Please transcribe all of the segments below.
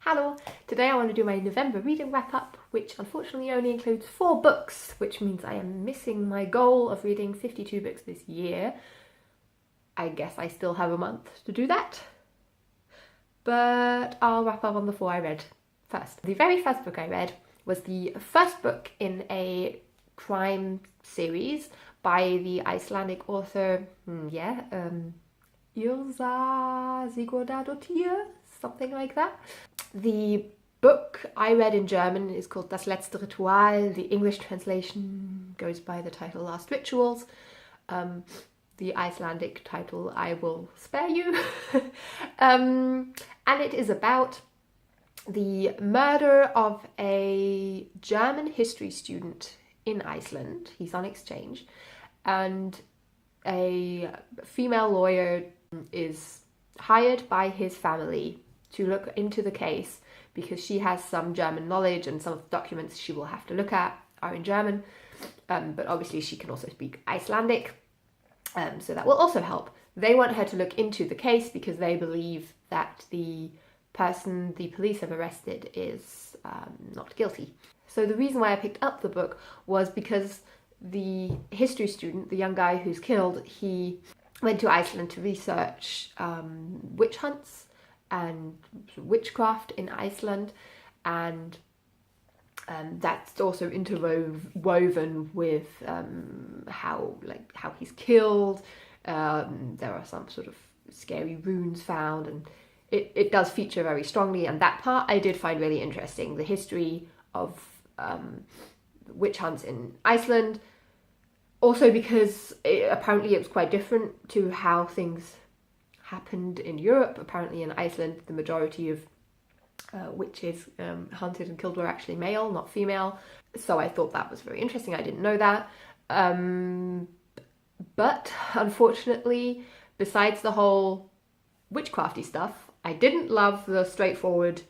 Hello! Today I want to do my November reading wrap-up, which unfortunately only includes 4 books, which means I am missing my goal of reading 52 books this year. I guess I still have a month to do that, but I'll wrap up on the 4 I read first. The very first book I read was the first book in a crime series by the Icelandic author, Yrsa Sigurdardottir, something like that. The book I read in German is called Das letzte Ritual. The English translation goes by the title Last Rituals. The Icelandic title I will spare you. And it is about the murder of a German history student in Iceland. He's on exchange, and a female lawyer is hired by his family to look into the case because she has some German knowledge and some of the documents she will have to look at are in German, but obviously she can also speak Icelandic, so that will also help. They want her to look into the case because they believe that the person the police have arrested is not guilty. So the reason why I picked up the book was because the history student, the young guy who's killed, he went to Iceland to research witch hunts and witchcraft in Iceland, and that's also interwoven with how he's killed. There are some sort of scary runes found, and it does feature very strongly, and that part I did find really interesting, the history of witch hunts in Iceland. Also because apparently it was quite different to how things happened in Europe. Apparently in Iceland the majority of witches hunted and killed were actually male, not female. So I thought that was very interesting. I didn't know that. But unfortunately, besides the whole witchcrafty stuff, I didn't love the straightforward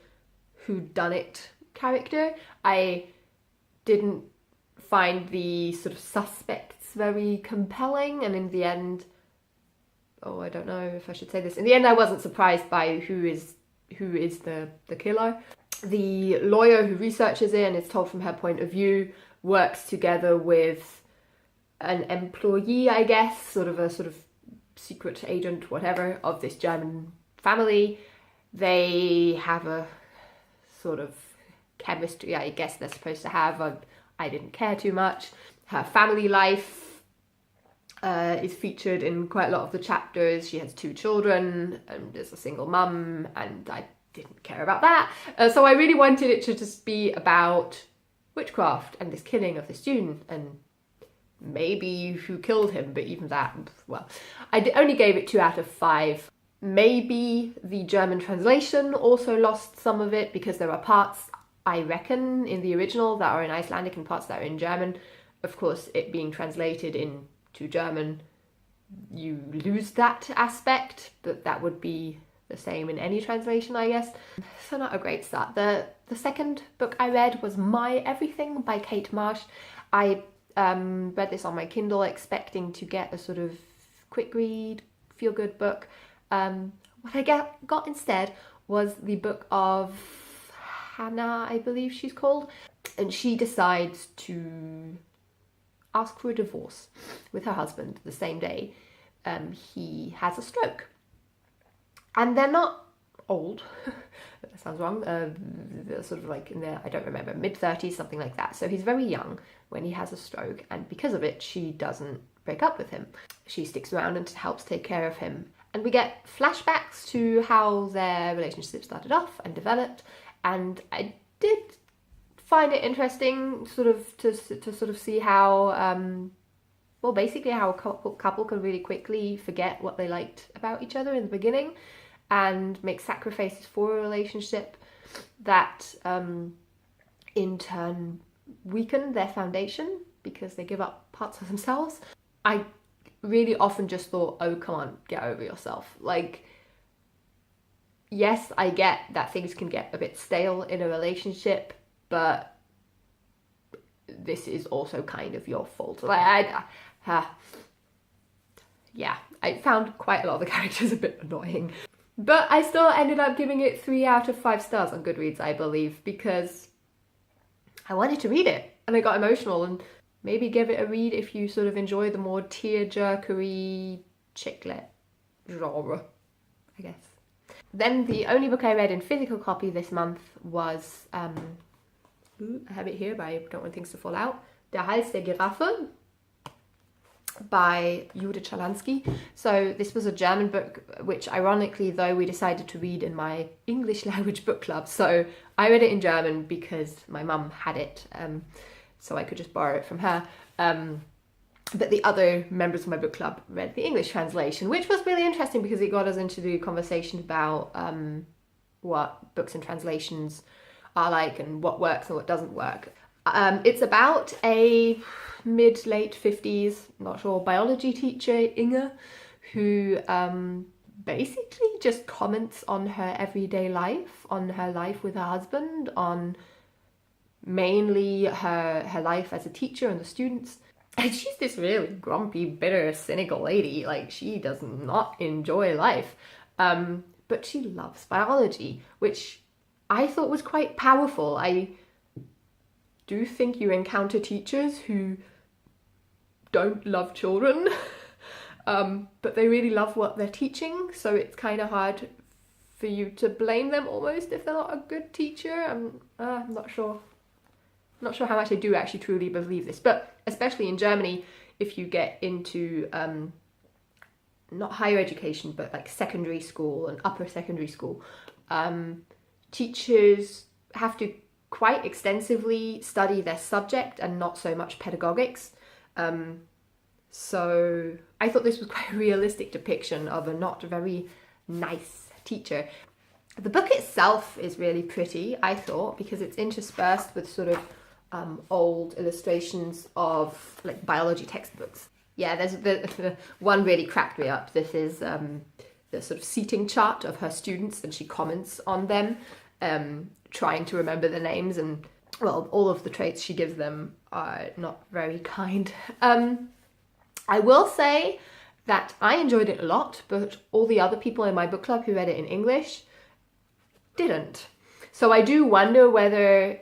whodunit character. I didn't find the sort of suspects very compelling, and in the end, I don't know if I should say this, in the end I wasn't surprised by who is the killer. The lawyer who researches it, and it's told from her point of view, works together with an employee, I guess, sort of secret agent, whatever, of this German family. They have a sort of chemistry, I guess they're supposed to have. I didn't care too much. Her family life is featured in quite a lot of the chapters. She has 2 children and is a single mum, and I didn't care about that. So I really wanted it to just be about witchcraft and this killing of the student and maybe who killed him, but even that, well, I only gave it 2 out of 5. Maybe the German translation also lost some of it because there are parts, I reckon, in the original that are in Icelandic and parts that are in German. Of course, it being translated into German, you lose that aspect, but that would be the same in any translation, I guess. So not a great start. The second book I read was My Everything by Kate Marsh. I read this on my Kindle expecting to get a sort of quick read, feel-good book. What I got instead was the book of Hannah, I believe she's called, and she decides to ask for a divorce with her husband the same day. He has a stroke, and they're not old. That sounds wrong. They're sort of like in their, I don't remember, mid-30s, something like that. So he's very young when he has a stroke, and because of it she doesn't break up with him. She sticks around and helps take care of him, and we get flashbacks to how their relationship started off and developed. And I did find it interesting sort of to sort of see how, basically how a couple can really quickly forget what they liked about each other in the beginning and make sacrifices for a relationship that in turn weaken their foundation because they give up parts of themselves. I really often just thought, oh, come on, get over yourself. Like, yes, I get that things can get a bit stale in a relationship, but this is also kind of your fault. I found quite a lot of the characters a bit annoying. But I still ended up giving it 3 out of 5 stars on Goodreads, I believe, because I wanted to read it and I got emotional. And maybe give it a read if you sort of enjoy the more tearjerkery chicklet genre, I guess. Then the only book I read in physical copy this month was, I have it here, but I don't want things to fall out, Der Hals der Giraffe by Judith Schalansky. So this was a German book, which ironically, though, we decided to read in my English language book club. So I read it in German because my mum had it, so I could just borrow it from her. But the other members of my book club read the English translation, which was really interesting because it got us into the conversation about what books and translations are like and what works and what doesn't work. It's about a mid-late 50s, not sure, biology teacher, Inge, who basically just comments on her everyday life, on her life with her husband, on mainly her life as a teacher and the students. And she's this really grumpy, bitter, cynical lady. Like, she does not enjoy life. But she loves biology, which I thought was quite powerful. I do think you encounter teachers who don't love children, but they really love what they're teaching. So it's kind of hard for you to blame them almost if they're not a good teacher. I'm not sure. Not sure how much I do actually truly believe this, but especially in Germany, if you get into not higher education, but like secondary school and upper secondary school, teachers have to quite extensively study their subject and not so much pedagogics. So I thought this was quite a realistic depiction of a not very nice teacher. The book itself is really pretty, I thought, because it's interspersed with sort of old illustrations of like biology textbooks. Yeah, there's the one really cracked me up. This is the sort of seating chart of her students, and she comments on them, trying to remember the names, and well, all of the traits she gives them are not very kind. I will say that I enjoyed it a lot, but all the other people in my book club who read it in English didn't. So I do wonder whether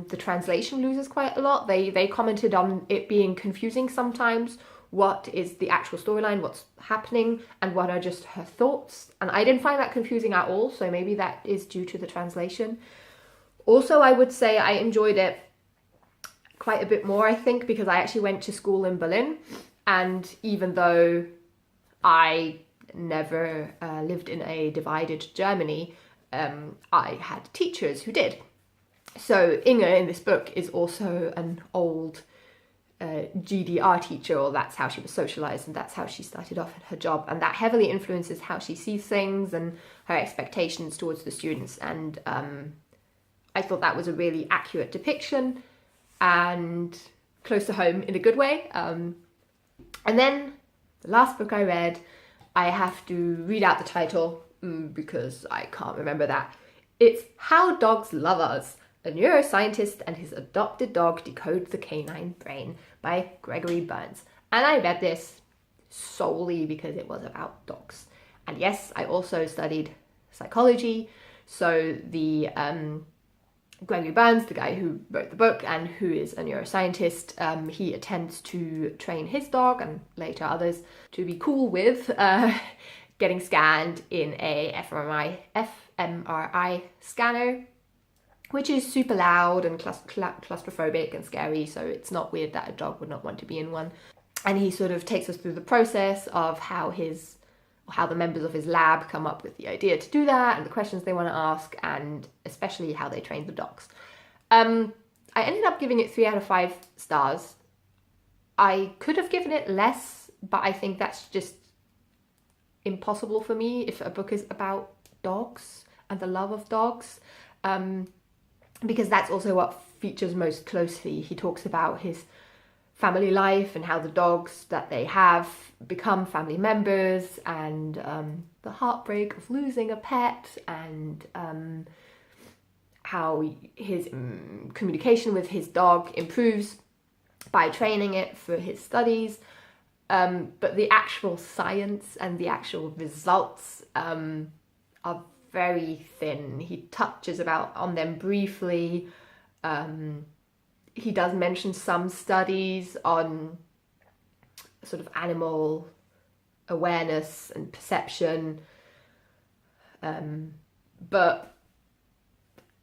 the translation loses quite a lot. They commented on it being confusing sometimes. What is the actual storyline, what's happening, and what are just her thoughts. And I didn't find that confusing at all, so maybe that is due to the translation. Also, I would say I enjoyed it quite a bit more, I think, because I actually went to school in Berlin. And even though I never lived in a divided Germany, I had teachers who did. So Inge in this book is also an old GDR teacher, or that's how she was socialized and that's how she started off at her job, and that heavily influences how she sees things and her expectations towards the students. And I thought that was a really accurate depiction and close to home in a good way. And then the last book I read, I have to read out the title because I can't remember that. It's How Dogs Love Us, a neuroscientist and his adopted dog decode the canine brain by Gregory Berns. And I read this solely because it was about dogs. And yes, I also studied psychology. So the Gregory Berns, the guy who wrote the book and who is a neuroscientist, he attempts to train his dog and later others to be cool with getting scanned in a fMRI scanner, which is super loud and claustrophobic and scary, so it's not weird that a dog would not want to be in one. And he sort of takes us through the process of how the members of his lab come up with the idea to do that, and the questions they want to ask, and especially how they train the dogs. I ended up giving it 3 out of 5 stars. I could have given it less, but I think that's just impossible for me if a book is about dogs and the love of dogs, because that's also what features most closely. He talks about his family life and how the dogs that they have become family members, and the heartbreak of losing a pet, and how his communication with his dog improves by training it for his studies. But the actual science and the actual results are very thin. He touches on them briefly. He does mention some studies on sort of animal awareness and perception, but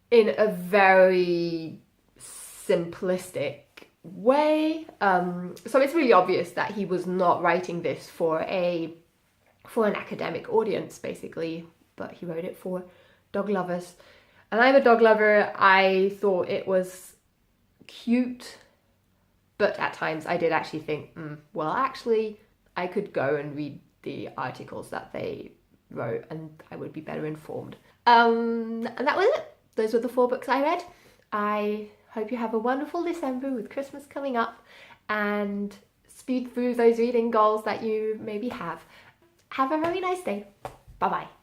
in a very simplistic way. So it's really obvious that he was not writing this for an academic audience, basically, but he wrote it for dog lovers. And I'm a dog lover. I thought it was cute, but at times I did actually think, well, actually, I could go and read the articles that they wrote and I would be better informed. And that was it. Those were the 4 books I read. I hope you have a wonderful December with Christmas coming up, and speed through those reading goals that you maybe have. Have a very nice day. Bye-bye.